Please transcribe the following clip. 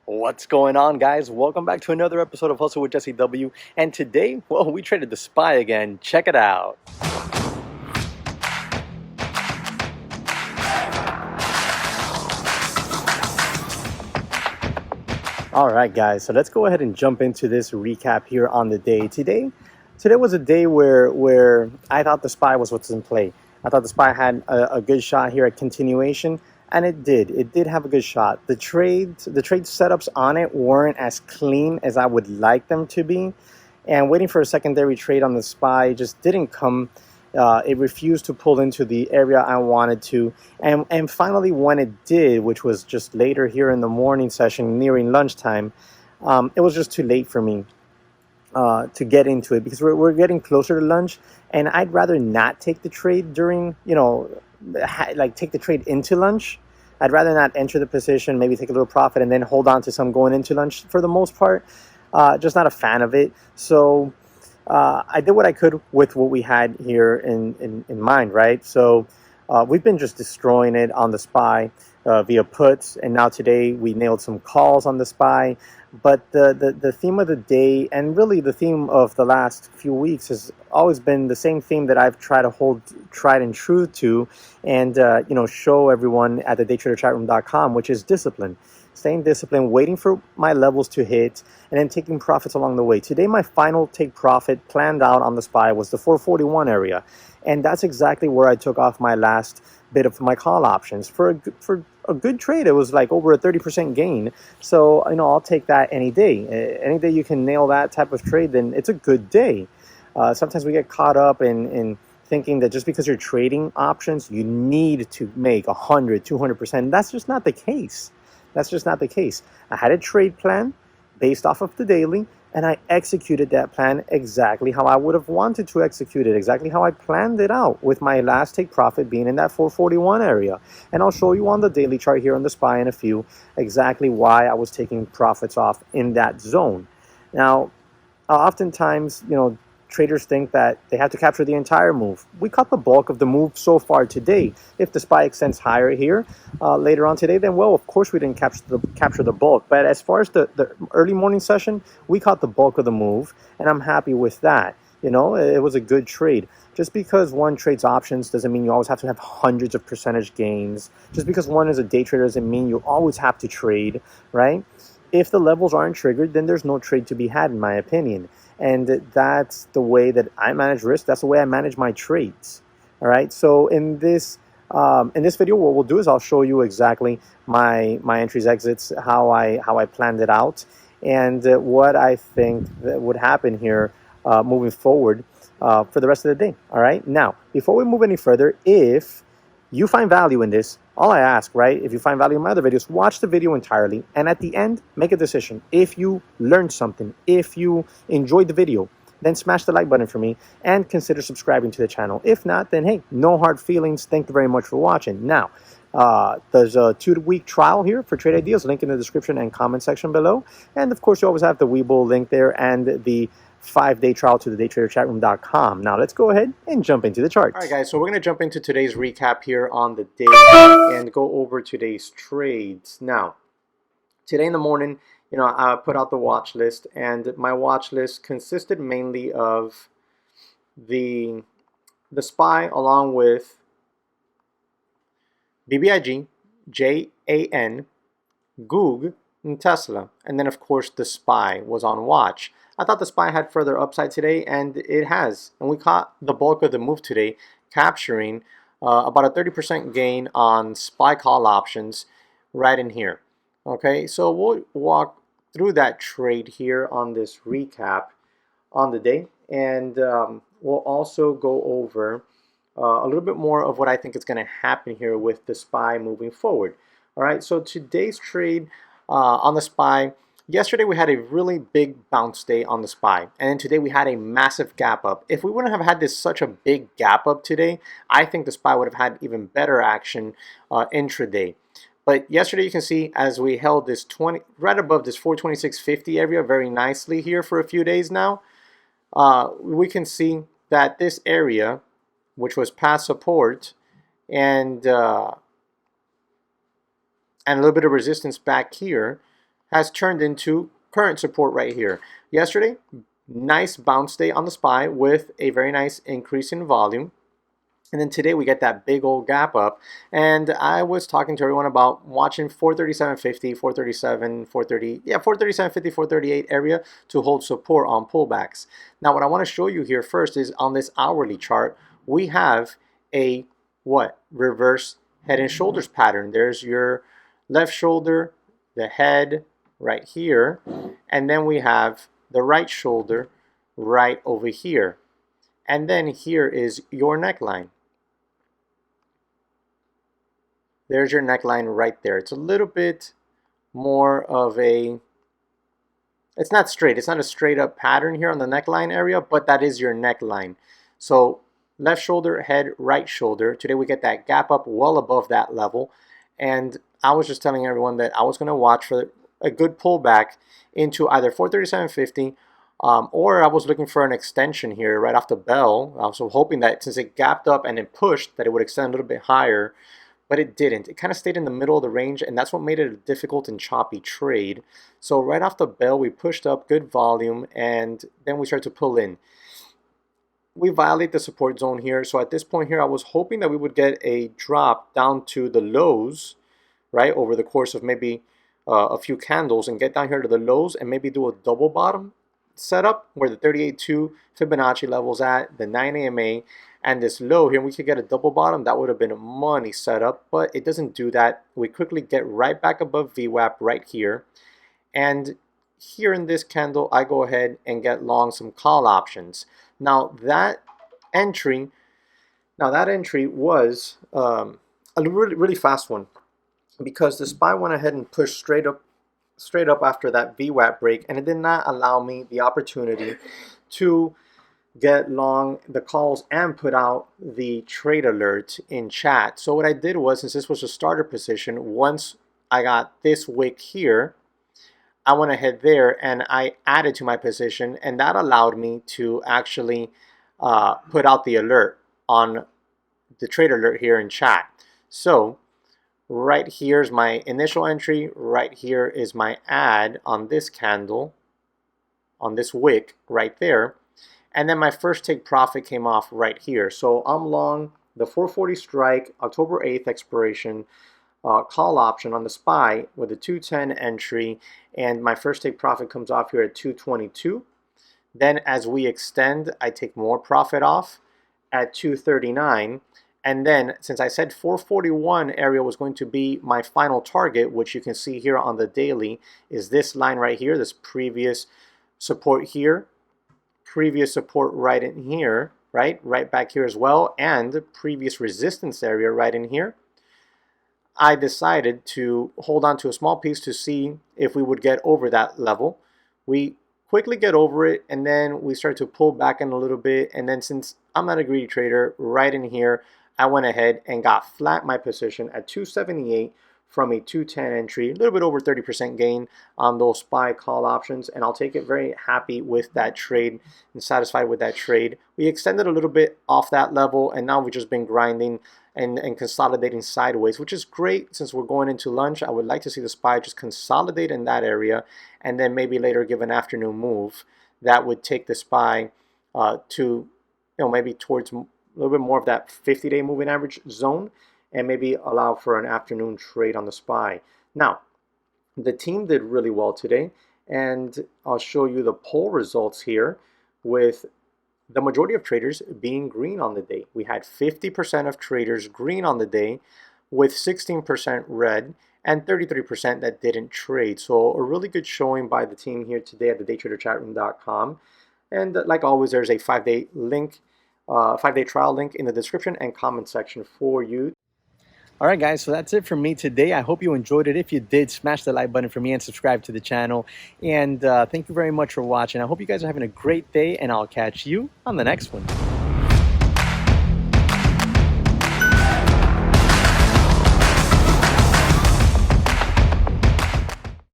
What's going on, guys? Welcome back to another episode of Hustle with JesseW. And today, well, we traded the SPY again. Check it out. All right, guys. So let's go ahead and jump into this recap here on the day. Today was a day where I thought the SPY was what's in play. I thought the SPY had a good shot here at continuation. And it did. It did have a good shot. The trade setups on it weren't as clean as I would like them to be. And waiting for a secondary trade on the SPY just didn't come. It refused to pull into the area I wanted to. And finally, when it did, which was just later here in the morning session, nearing lunchtime, it was just too late for me to get into it because we're getting closer to lunch. And I'd rather not take the trade during, like take the trade into lunch. I'd rather not enter the position, maybe take a little profit and then hold on to some going into lunch for the most part. Just not a fan of it. So I did what I could with what we had here in mind, right? So we've been just destroying it on the SPY via puts, and now today we nailed some calls on the SPY. But the theme of the day, and really the theme of the last few weeks, has always been the same theme that I've tried to hold tried and true to, and show everyone at the daytraderchatroom.com, which is discipline. Staying disciplined, waiting for my levels to hit, and then taking profits along the way. Today, my final take profit planned out on the SPY was the 441 area, and that's exactly where I took off my last bit of my call options for a good trade. It was like over a 30% gain. So I'll take that any day. Any day you can nail that type of trade, then it's a good day. Sometimes we get caught up in thinking that just because you're trading options, you need to make 100, 200%. That's just not the case. That's just not the case. I had a trade plan based off of the daily, and I executed that plan exactly how I would have wanted to execute it, exactly how I planned it out, with my last take profit being in that 441 area. And I'll show you on the daily chart here on the SPY in a few exactly why I was taking profits off in that zone. Now, oftentimes, traders think that they have to capture the entire move. We caught the bulk of the move so far today. If the SPY extends higher here later on today, then well, of course we didn't capture the bulk. But as far as the early morning session, we caught the bulk of the move, and I'm happy with that. It was a good trade. Just because one trades options doesn't mean you always have to have hundreds of percentage gains. Just because one is a day trader doesn't mean you always have to trade, right? If the levels aren't triggered, then there's no trade to be had, in my opinion. And that's the way that I manage risk. That's the way I manage my trades. All right. So in this video, what we'll do is I'll show you exactly my entries, exits, how I planned it out, and what I think that would happen here moving forward for the rest of the day. All right. Now, before we move any further, if you find value in this, all I ask, right, if you find value in my other videos, watch the video entirely, and at the end, make a decision. If you learned something, if you enjoyed the video, then smash the like button for me and consider subscribing to the channel. If not, then hey, no hard feelings. Thank you very much for watching. Now, there's a 2-week trial here for Trade Ideas, link in the description and comment section below. And of course, you always have the Webull link there and the 5-day trial to the daytraderchatroom.com. Now let's go ahead and jump into the charts. All right, guys, so we're going to jump into today's recap here on the day and go over today's trades. Now, today in the morning, I put out the watch list, and my watch list consisted mainly of the SPY along with BBIG, JAN, Goog, and Tesla. And then, of course, the SPY was on watch. I thought the SPY had further upside today, and it has. And we caught the bulk of the move today, capturing about a 30% gain on SPY call options right in here. Okay, so we'll walk through that trade here on this recap on the day, and we'll also go over a little bit more of what I think is going to happen here with the SPY moving forward. All right, so today's trade on the SPY, yesterday we had a really big bounce day on the SPY, and then today we had a massive gap up. If we wouldn't have had such a big gap up today, I think the SPY would have had even better action intraday. But yesterday you can see as we held this right above this 426.50 area very nicely here for a few days now, we can see that this area, which was past support and a little bit of resistance back here, has turned into current support right here. Yesterday, nice bounce day on the SPY with a very nice increase in volume. And then today we get that big old gap up. And I was talking to everyone about watching 437.50, 437, 430, yeah, 437.50, 438 area to hold support on pullbacks. Now what I want to show you here first is on this hourly chart, we have a what? Reverse head and shoulders pattern. There's your left shoulder, the head right here, and then we have the right shoulder right over here. And then here is your neckline. There's your neckline right there. It's a little bit more of a, it's not straight. It's not a straight up pattern here on the neckline area, but that is your neckline. So left shoulder, head, right shoulder. Today we get that gap up well above that level. And I was just telling everyone that I was going to watch for a good pullback into either 437.50 or I was looking for an extension here right off the bell. I was hoping that since it gapped up and it pushed that it would extend a little bit higher, but it didn't. It kind of stayed in the middle of the range, and that's what made it a difficult and choppy trade. So right off the bell, we pushed up good volume, and then we started to pull in. We violate the support zone here, so at this point here, I was hoping that we would get a drop down to the lows, right, over the course of maybe a few candles, and get down here to the lows and maybe do a double bottom setup where the 38.2 Fibonacci levels at, the 9 AMA, and this low here, we could get a double bottom. That would have been a money setup, but it doesn't do that. We quickly get right back above VWAP right here. And here in this candle, I go ahead and get long some call options. Now that entry was a really fast one because the SPY went ahead and pushed straight up after that VWAP break, and it did not allow me the opportunity to get long the calls and put out the trade alert in chat. So what I did was, since this was a starter position, once I got this wick here, I went ahead there and I added to my position, and that allowed me to actually put out the alert on the trade alert here in chat. So right here is my initial entry, right here is my add on this candle, on this wick right there. And then my first take profit came off right here. So I'm long the 440 strike, October 8th expiration, call option on the SPY with a 210 entry. And my first take profit comes off here at 222. Then as we extend, I take more profit off at 239. And then since I said 441 area was going to be my final target, which you can see here on the daily, is this line right here, this previous support here, previous support right in here, right back here as well, and previous resistance area right in here. I decided to hold on to a small piece to see if we would get over that level. We quickly get over it, and then we start to pull back in a little bit, and then since I'm not a greedy trader, right in here, I went ahead and got flat my position at 278 from a 210 entry, a little bit over 30% gain on those SPY call options, and I'll take it very happy with that trade and satisfied with that trade. We extended a little bit off that level, and now we've just been grinding and consolidating sideways, which is great since we're going into lunch. I would like to see the SPY just consolidate in that area and then maybe later give an afternoon move that would take the SPY to, maybe towards a little bit more of that 50-day moving average zone, and maybe allow for an afternoon trade on the SPY. Now, the team did really well today, and I'll show you the poll results here with the majority of traders being green on the day. We had 50% of traders green on the day with 16% red and 33% that didn't trade. So a really good showing by the team here today at the daytraderchatroom.com. And like always, there's a 5-day link, 5-day trial link in the description and comment section for you. All right, guys, so that's it from me today. I hope you enjoyed it. If you did, smash the like button for me and subscribe to the channel. And thank you very much for watching. I hope you guys are having a great day, and I'll catch you on the next one.